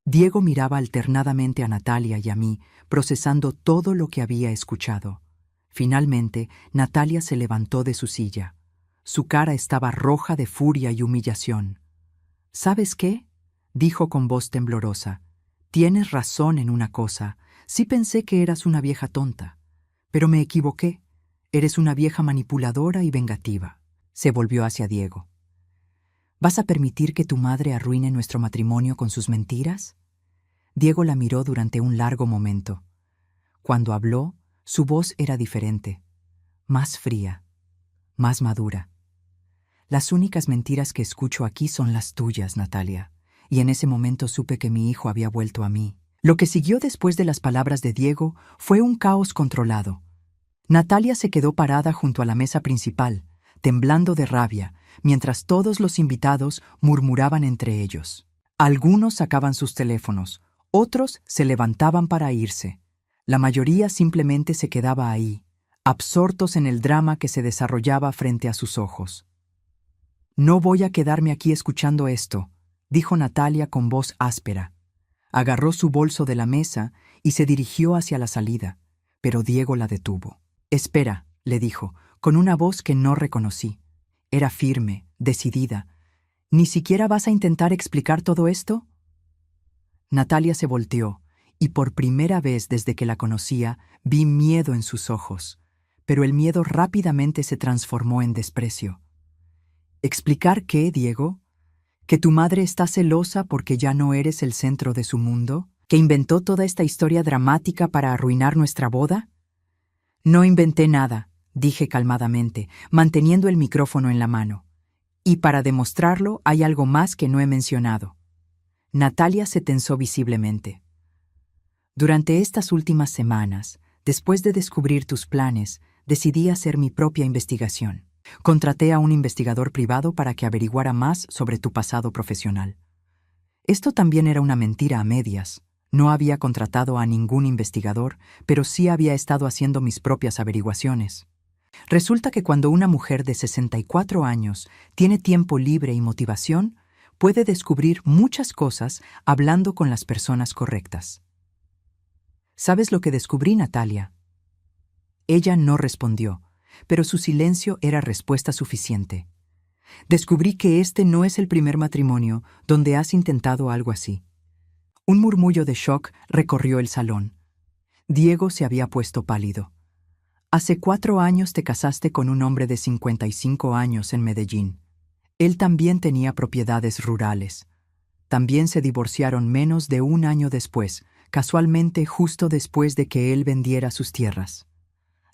Diego miraba alternadamente a Natalia y a mí, procesando todo lo que había escuchado. Finalmente, Natalia se levantó de su silla. Su cara estaba roja de furia y humillación. ¿Sabes qué?, dijo con voz temblorosa. Tienes razón en una cosa. Sí pensé que eras una vieja tonta. Pero me equivoqué. Eres una vieja manipuladora y vengativa. Se volvió hacia Diego. ¿Vas a permitir que tu madre arruine nuestro matrimonio con sus mentiras? Diego la miró durante un largo momento. Cuando habló, su voz era diferente, más fría, más madura. Las únicas mentiras que escucho aquí son las tuyas, Natalia. Y en ese momento supe que mi hijo había vuelto a mí. Lo que siguió después de las palabras de Diego fue un caos controlado. Natalia se quedó parada junto a la mesa principal, temblando de rabia, mientras todos los invitados murmuraban entre ellos. Algunos sacaban sus teléfonos, otros se levantaban para irse. La mayoría simplemente se quedaba ahí, absortos en el drama que se desarrollaba frente a sus ojos. No voy a quedarme aquí escuchando esto, dijo Natalia con voz áspera. Agarró su bolso de la mesa y se dirigió hacia la salida, pero Diego la detuvo. Espera, le dijo, con una voz que no reconocí. Era firme, decidida. ¿Ni siquiera vas a intentar explicar todo esto? Natalia se volteó, y por primera vez desde que la conocía, vi miedo en sus ojos, pero el miedo rápidamente se transformó en desprecio. ¿Explicar qué, Diego? ¿Que tu madre está celosa porque ya no eres el centro de su mundo? ¿Que inventó toda esta historia dramática para arruinar nuestra boda? No inventé nada, dije calmadamente, manteniendo el micrófono en la mano. Y para demostrarlo hay algo más que no he mencionado. Natalia se tensó visiblemente. Durante estas últimas semanas, después de descubrir tus planes, decidí hacer mi propia investigación. Contraté a un investigador privado para que averiguara más sobre tu pasado profesional. Esto también era una mentira a medias. No había contratado a ningún investigador, pero sí había estado haciendo mis propias averiguaciones. Resulta que cuando una mujer de 64 años tiene tiempo libre y motivación, puede descubrir muchas cosas hablando con las personas correctas. ¿Sabes lo que descubrí, Natalia? Ella no respondió, pero su silencio era respuesta suficiente. Descubrí que este no es el primer matrimonio donde has intentado algo así. Un murmullo de shock recorrió el salón. Diego se había puesto pálido. Hace 4 años te casaste con un hombre de 55 años en Medellín. Él también tenía propiedades rurales. También se divorciaron menos de 1 año después, casualmente justo después de que él vendiera sus tierras.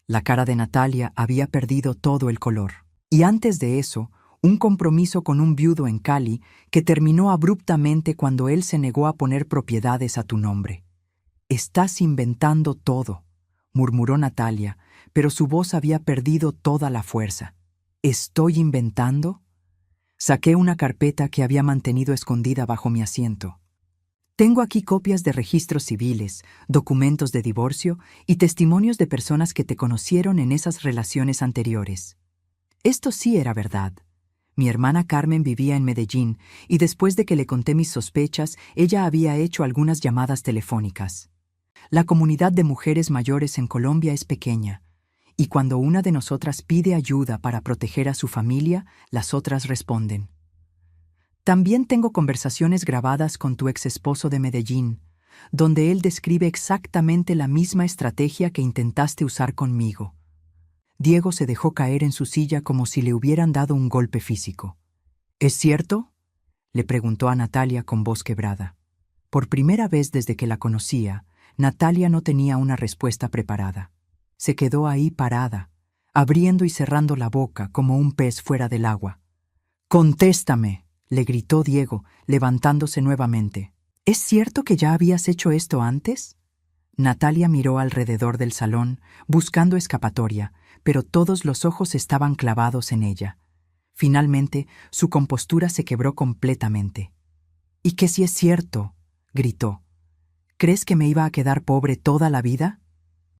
La cara de Natalia había perdido todo el color. Y antes de eso, un compromiso con un viudo en Cali que terminó abruptamente cuando él se negó a poner propiedades a tu nombre. Estás inventando todo, murmuró Natalia, pero su voz había perdido toda la fuerza. ¿Estoy inventando? Saqué una carpeta que había mantenido escondida bajo mi asiento. Tengo aquí copias de registros civiles, documentos de divorcio y testimonios de personas que te conocieron en esas relaciones anteriores. Esto sí era verdad. Mi hermana Carmen vivía en Medellín y después de que le conté mis sospechas, ella había hecho algunas llamadas telefónicas. La comunidad de mujeres mayores en Colombia es pequeña, y cuando una de nosotras pide ayuda para proteger a su familia, las otras responden. También tengo conversaciones grabadas con tu exesposo de Medellín, donde él describe exactamente la misma estrategia que intentaste usar conmigo. Diego se dejó caer en su silla como si le hubieran dado un golpe físico. ¿Es cierto?, le preguntó a Natalia con voz quebrada. Por primera vez desde que la conocía, Natalia no tenía una respuesta preparada. Se quedó ahí parada, abriendo y cerrando la boca como un pez fuera del agua. «¡Contéstame!», le gritó Diego, levantándose nuevamente. ¿Es cierto que ya habías hecho esto antes? Natalia miró alrededor del salón, buscando escapatoria, pero todos los ojos estaban clavados en ella. Finalmente, su compostura se quebró completamente. «¿Y qué si es cierto?», gritó. «¿Crees que me iba a quedar pobre toda la vida?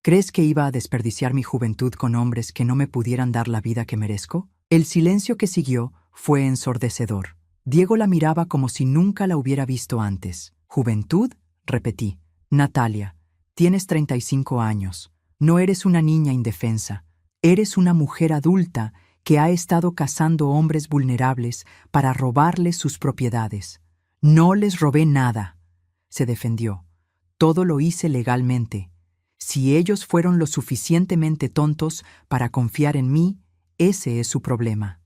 ¿Crees que iba a desperdiciar mi juventud con hombres que no me pudieran dar la vida que merezco?». El silencio que siguió fue ensordecedor. Diego la miraba como si nunca la hubiera visto antes. «¿Juventud?», repetí. «Natalia, tienes 35 años. No eres una niña indefensa. Eres una mujer adulta que ha estado cazando hombres vulnerables para robarles sus propiedades». «No les robé nada», se defendió. «Todo lo hice legalmente. Si ellos fueron lo suficientemente tontos para confiar en mí, ese es su problema».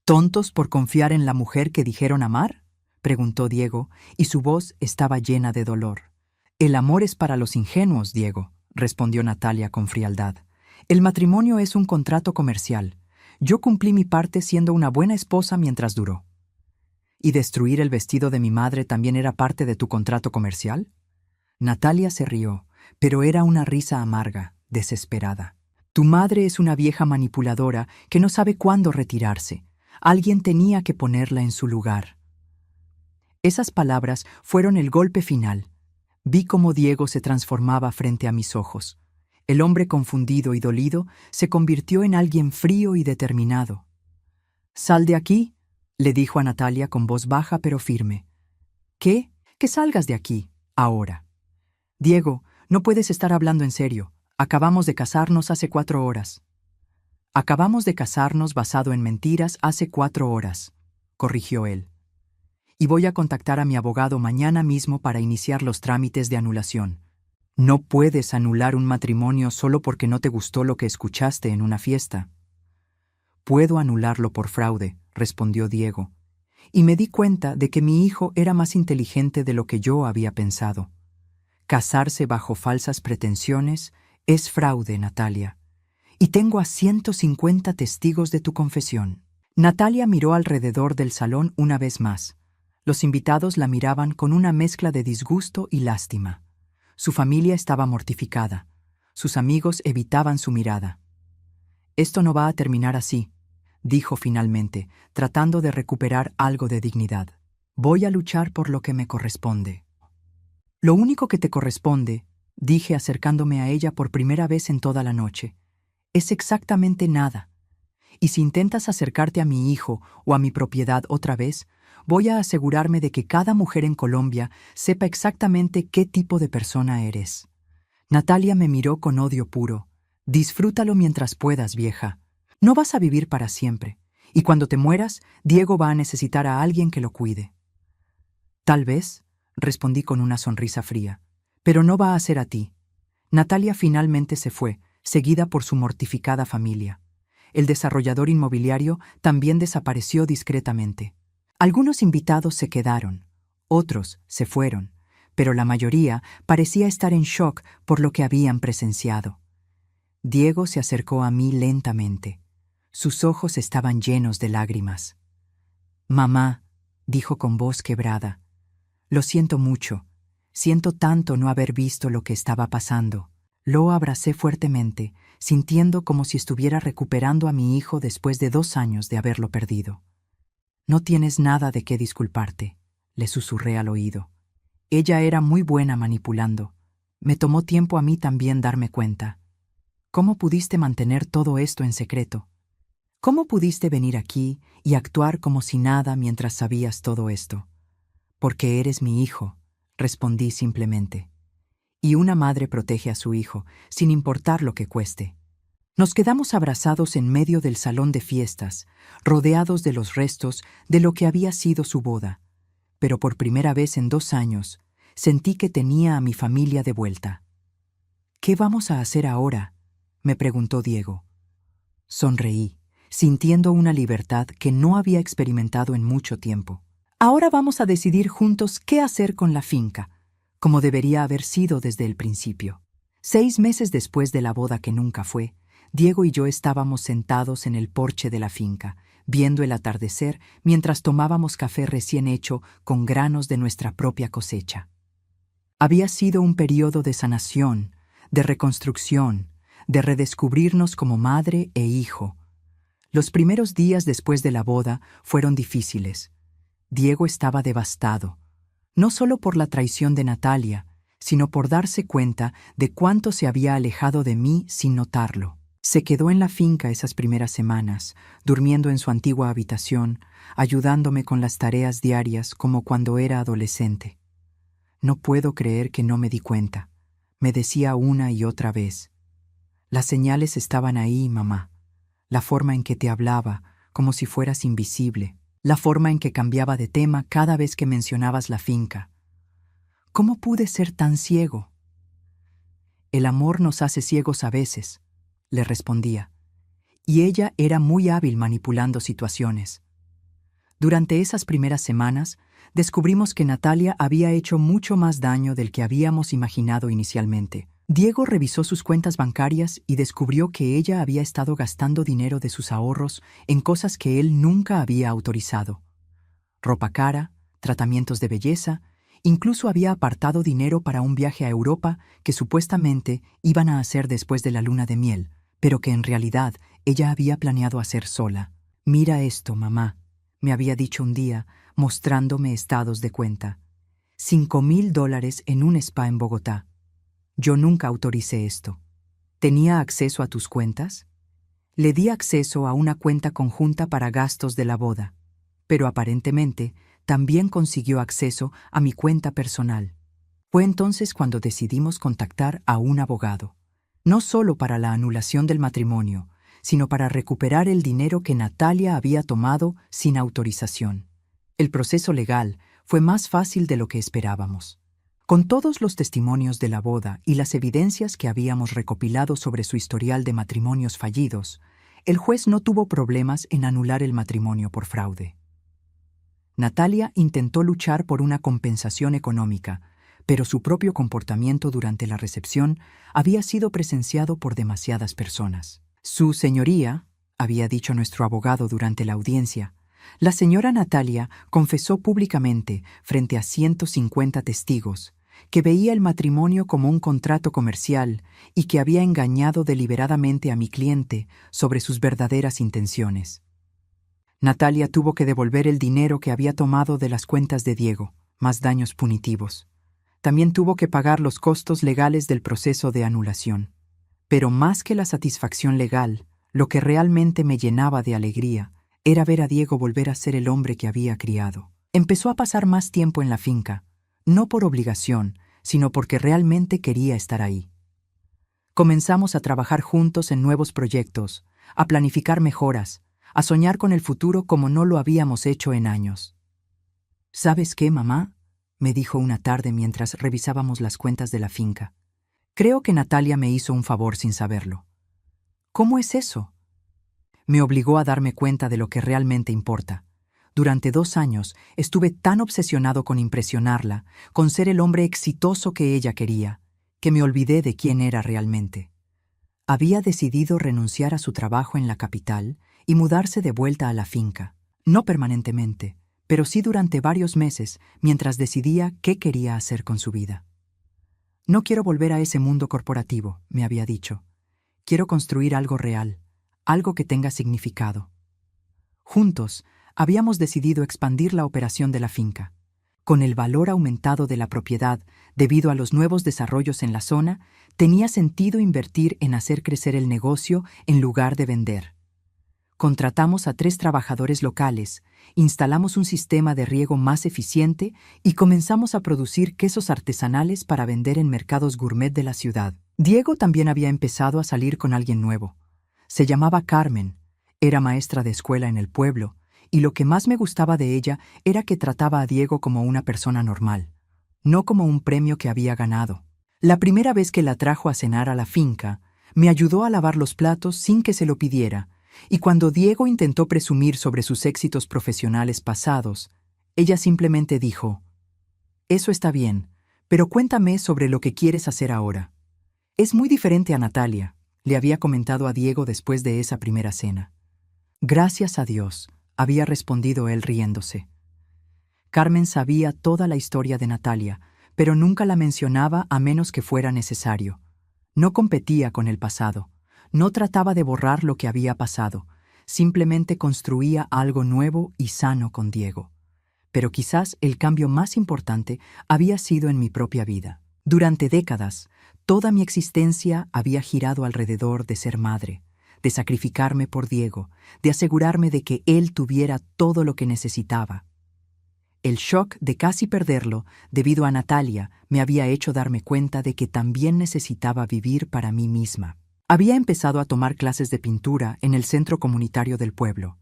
«¿Tontos por confiar en la mujer que dijeron amar?», preguntó Diego, y su voz estaba llena de dolor. «El amor es para los ingenuos, Diego», respondió Natalia con frialdad. «El matrimonio es un contrato comercial. Yo cumplí mi parte siendo una buena esposa mientras duró». «¿Y destruir el vestido de mi madre también era parte de tu contrato comercial?». Natalia se rió, pero era una risa amarga, desesperada. «Tu madre es una vieja manipuladora que no sabe cuándo retirarse. Alguien tenía que ponerla en su lugar». Esas palabras fueron el golpe final. Vi cómo Diego se transformaba frente a mis ojos. El hombre confundido y dolido se convirtió en alguien frío y determinado. «Sal de aquí», le dijo a Natalia con voz baja pero firme. «¿Qué? Que salgas de aquí, ahora». «Diego, no puedes estar hablando en serio. Acabamos de casarnos hace 4 horas». «Acabamos de casarnos basado en mentiras hace 4 horas», corrigió él. «Y voy a contactar a mi abogado mañana mismo para iniciar los trámites de anulación». «No puedes anular un matrimonio solo porque no te gustó lo que escuchaste en una fiesta». «Puedo anularlo por fraude», respondió Diego, y me di cuenta de que mi hijo era más inteligente de lo que yo había pensado. Casarse bajo falsas pretensiones es fraude, Natalia. Y tengo a 150 testigos de tu confesión. Natalia miró alrededor del salón una vez más. Los invitados la miraban con una mezcla de disgusto y lástima. Su familia estaba mortificada. Sus amigos evitaban su mirada. «Esto no va a terminar así», dijo finalmente, tratando de recuperar algo de dignidad. «Voy a luchar por lo que me corresponde». «Lo único que te corresponde», dije acercándome a ella por primera vez en toda la noche, «es exactamente nada. Y si intentas acercarte a mi hijo o a mi propiedad otra vez, voy a asegurarme de que cada mujer en Colombia sepa exactamente qué tipo de persona eres». Natalia me miró con odio puro. «Disfrútalo mientras puedas, vieja. No vas a vivir para siempre, y cuando te mueras, Diego va a necesitar a alguien que lo cuide». «Tal vez», respondí con una sonrisa fría, «pero no va a ser a ti». Natalia finalmente se fue, seguida por su mortificada familia. El desarrollador inmobiliario también desapareció discretamente. Algunos invitados se quedaron, otros se fueron, pero la mayoría parecía estar en shock por lo que habían presenciado. Diego se acercó a mí lentamente. Sus ojos estaban llenos de lágrimas. «Mamá», dijo con voz quebrada, «lo siento mucho. Siento tanto no haber visto lo que estaba pasando». Lo abracé fuertemente, sintiendo como si estuviera recuperando a mi hijo después de 2 años de haberlo perdido. «No tienes nada de qué disculparte», le susurré al oído. «Ella era muy buena manipulando. Me tomó tiempo a mí también darme cuenta. ¿Cómo pudiste mantener todo esto en secreto? ¿Cómo pudiste venir aquí y actuar como si nada mientras sabías todo esto?» «Porque eres mi hijo», respondí simplemente. Y una madre protege a su hijo, sin importar lo que cueste. Nos quedamos abrazados en medio del salón de fiestas, rodeados de los restos de lo que había sido su boda. Pero por primera vez en 2 años, sentí que tenía a mi familia de vuelta. «¿Qué vamos a hacer ahora?», me preguntó Diego. Sonreí, sintiendo una libertad que no había experimentado en mucho tiempo. «Ahora vamos a decidir juntos qué hacer con la finca, como debería haber sido desde el principio». 6 meses después de la boda que nunca fue, Diego y yo estábamos sentados en el porche de la finca, viendo el atardecer mientras tomábamos café recién hecho con granos de nuestra propia cosecha. Había sido un periodo de sanación, de reconstrucción, de redescubrirnos como madre e hijo. Los primeros días después de la boda fueron difíciles. Diego estaba devastado, no solo por la traición de Natalia, sino por darse cuenta de cuánto se había alejado de mí sin notarlo. Se quedó en la finca esas primeras semanas, durmiendo en su antigua habitación, ayudándome con las tareas diarias como cuando era adolescente. No puedo creer que no me di cuenta, me decía una y otra vez. Las señales estaban ahí, mamá. La forma en que te hablaba, como si fueras invisible. La forma en que cambiaba de tema cada vez que mencionabas la finca. ¿Cómo pude ser tan ciego? El amor nos hace ciegos a veces, le respondía. Y ella era muy hábil manipulando situaciones. Durante esas primeras semanas, descubrimos que Natalia había hecho mucho más daño del que habíamos imaginado inicialmente. Diego revisó sus cuentas bancarias y descubrió que ella había estado gastando dinero de sus ahorros en cosas que él nunca había autorizado. Ropa cara, tratamientos de belleza, incluso había apartado dinero para un viaje a Europa que supuestamente iban a hacer después de la luna de miel, pero que en realidad ella había planeado hacer sola. «Mira esto, mamá», me había dicho un día, mostrándome estados de cuenta. $5,000 en un spa en Bogotá. Yo nunca autoricé esto. ¿Tenía acceso a tus cuentas? Le di acceso a una cuenta conjunta para gastos de la boda, pero aparentemente también consiguió acceso a mi cuenta personal. Fue entonces cuando decidimos contactar a un abogado, no solo para la anulación del matrimonio, sino para recuperar el dinero que Natalia había tomado sin autorización. El proceso legal fue más fácil de lo que esperábamos. Con todos los testimonios de la boda y las evidencias que habíamos recopilado sobre su historial de matrimonios fallidos, el juez no tuvo problemas en anular el matrimonio por fraude. Natalia intentó luchar por una compensación económica, pero su propio comportamiento durante la recepción había sido presenciado por demasiadas personas. «Su señoría», había dicho nuestro abogado durante la audiencia, la señora Natalia confesó públicamente, frente a 150 testigos, que veía el matrimonio como un contrato comercial y que había engañado deliberadamente a mi cliente sobre sus verdaderas intenciones. Natalia tuvo que devolver el dinero que había tomado de las cuentas de Diego, más daños punitivos. También tuvo que pagar los costos legales del proceso de anulación. Pero más que la satisfacción legal, lo que realmente me llenaba de alegría era ver a Diego volver a ser el hombre que había criado. Empezó a pasar más tiempo en la finca, no por obligación, sino porque realmente quería estar ahí. Comenzamos a trabajar juntos en nuevos proyectos, a planificar mejoras, a soñar con el futuro como no lo habíamos hecho en años. «¿Sabes qué, mamá?», me dijo una tarde mientras revisábamos las cuentas de la finca. «Creo que Natalia me hizo un favor sin saberlo». «¿Cómo es eso?». Me obligó a darme cuenta de lo que realmente importa. Durante 2 años estuve tan obsesionado con impresionarla, con ser el hombre exitoso que ella quería, que me olvidé de quién era realmente. Había decidido renunciar a su trabajo en la capital y mudarse de vuelta a la finca. No permanentemente, pero sí durante varios meses mientras decidía qué quería hacer con su vida. «No quiero volver a ese mundo corporativo», me había dicho. «Quiero construir algo real, algo que tenga significado». Juntos, habíamos decidido expandir la operación de la finca. Con el valor aumentado de la propiedad debido a los nuevos desarrollos en la zona, tenía sentido invertir en hacer crecer el negocio en lugar de vender. Contratamos a 3 trabajadores locales, instalamos un sistema de riego más eficiente y comenzamos a producir quesos artesanales para vender en mercados gourmet de la ciudad. Diego también había empezado a salir con alguien nuevo. Se llamaba Carmen, era maestra de escuela en el pueblo, y lo que más me gustaba de ella era que trataba a Diego como una persona normal, no como un premio que había ganado. La primera vez que la trajo a cenar a la finca, me ayudó a lavar los platos sin que se lo pidiera, y cuando Diego intentó presumir sobre sus éxitos profesionales pasados, ella simplemente dijo: «Eso está bien, pero cuéntame sobre lo que quieres hacer ahora». «Es muy diferente a Natalia», le había comentado a Diego después de esa primera cena. «Gracias a Dios», había respondido él riéndose. Carmen sabía toda la historia de Natalia, pero nunca la mencionaba a menos que fuera necesario. No competía con el pasado, no trataba de borrar lo que había pasado, simplemente construía algo nuevo y sano con Diego. Pero quizás el cambio más importante había sido en mi propia vida. Durante décadas, toda mi existencia había girado alrededor de ser madre, de sacrificarme por Diego, de asegurarme de que él tuviera todo lo que necesitaba. El shock de casi perderlo, debido a Natalia, me había hecho darme cuenta de que también necesitaba vivir para mí misma. Había empezado a tomar clases de pintura en el centro comunitario del pueblo.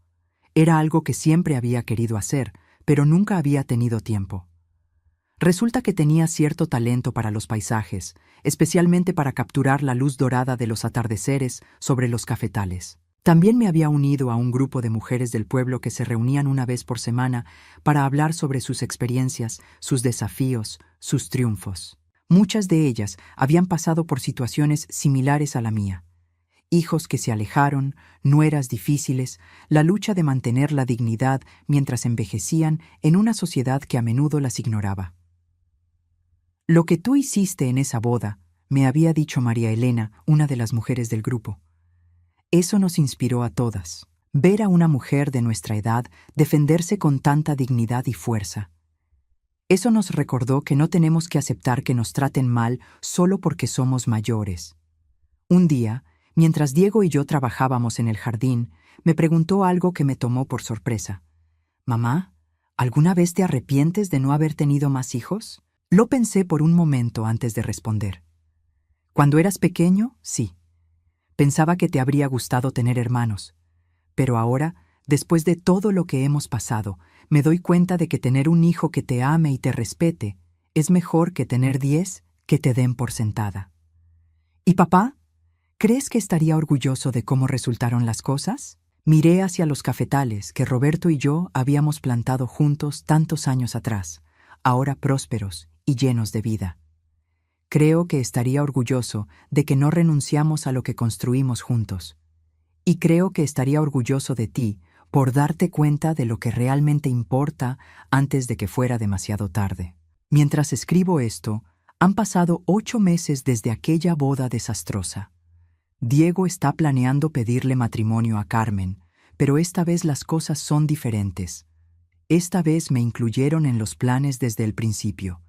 Era algo que siempre había querido hacer, pero nunca había tenido tiempo. Resulta que tenía cierto talento para los paisajes, especialmente para capturar la luz dorada de los atardeceres sobre los cafetales. También me había unido a un grupo de mujeres del pueblo que se reunían una vez por semana para hablar sobre sus experiencias, sus desafíos, sus triunfos. Muchas de ellas habían pasado por situaciones similares a la mía. Hijos que se alejaron, nueras difíciles, la lucha de mantener la dignidad mientras envejecían en una sociedad que a menudo las ignoraba. Lo que tú hiciste en esa boda, me había dicho María Elena, una de las mujeres del grupo. Eso nos inspiró a todas. Ver a una mujer de nuestra edad defenderse con tanta dignidad y fuerza. Eso nos recordó que no tenemos que aceptar que nos traten mal solo porque somos mayores. Un día, mientras Diego y yo trabajábamos en el jardín, me preguntó algo que me tomó por sorpresa. «Mamá, ¿alguna vez te arrepientes de no haber tenido más hijos?» Lo pensé por un momento antes de responder. Cuando eras pequeño, sí. Pensaba que te habría gustado tener hermanos. Pero ahora, después de todo lo que hemos pasado, me doy cuenta de que tener un hijo que te ame y te respete es mejor que tener 10 que te den por sentada. ¿Y papá? ¿Crees que estaría orgulloso de cómo resultaron las cosas? Miré hacia los cafetales que Roberto y yo habíamos plantado juntos tantos años atrás, ahora prósperos y llenos de vida. Creo que estaría orgulloso de que no renunciamos a lo que construimos juntos. Y creo que estaría orgulloso de ti por darte cuenta de lo que realmente importa antes de que fuera demasiado tarde. Mientras escribo esto, han pasado 8 meses desde aquella boda desastrosa. Diego está planeando pedirle matrimonio a Carmen, pero esta vez las cosas son diferentes. Esta vez me incluyeron en los planes desde el principio.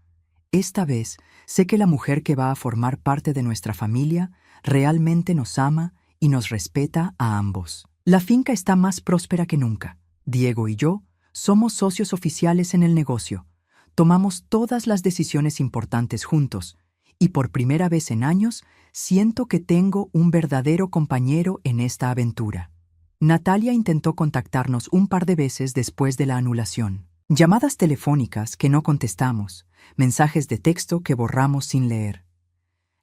Esta vez sé que la mujer que va a formar parte de nuestra familia realmente nos ama y nos respeta a ambos. La finca está más próspera que nunca. Diego y yo somos socios oficiales en el negocio. Tomamos todas las decisiones importantes juntos y por primera vez en años siento que tengo un verdadero compañero en esta aventura. Natalia intentó contactarnos un par de veces después de la anulación. Llamadas telefónicas que no contestamos, mensajes de texto que borramos sin leer.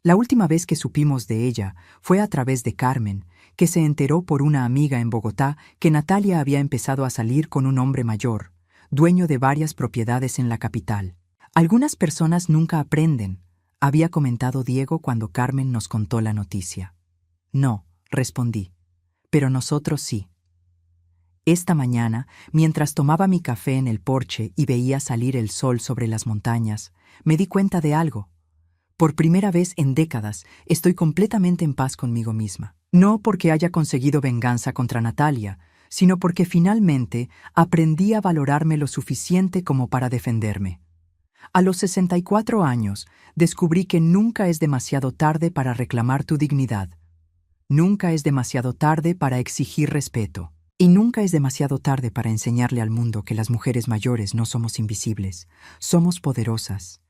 La última vez que supimos de ella fue a través de Carmen, que se enteró por una amiga en Bogotá que Natalia había empezado a salir con un hombre mayor, dueño de varias propiedades en la capital. Algunas personas nunca aprenden, había comentado Diego cuando Carmen nos contó la noticia. No, respondí, pero nosotros sí. Esta mañana, mientras tomaba mi café en el porche y veía salir el sol sobre las montañas, me di cuenta de algo. Por primera vez en décadas, estoy completamente en paz conmigo misma. No porque haya conseguido venganza contra Natalia, sino porque finalmente aprendí a valorarme lo suficiente como para defenderme. A los 64 años, descubrí que nunca es demasiado tarde para reclamar tu dignidad. Nunca es demasiado tarde para exigir respeto. Y nunca es demasiado tarde para enseñarle al mundo que las mujeres mayores no somos invisibles, somos poderosas.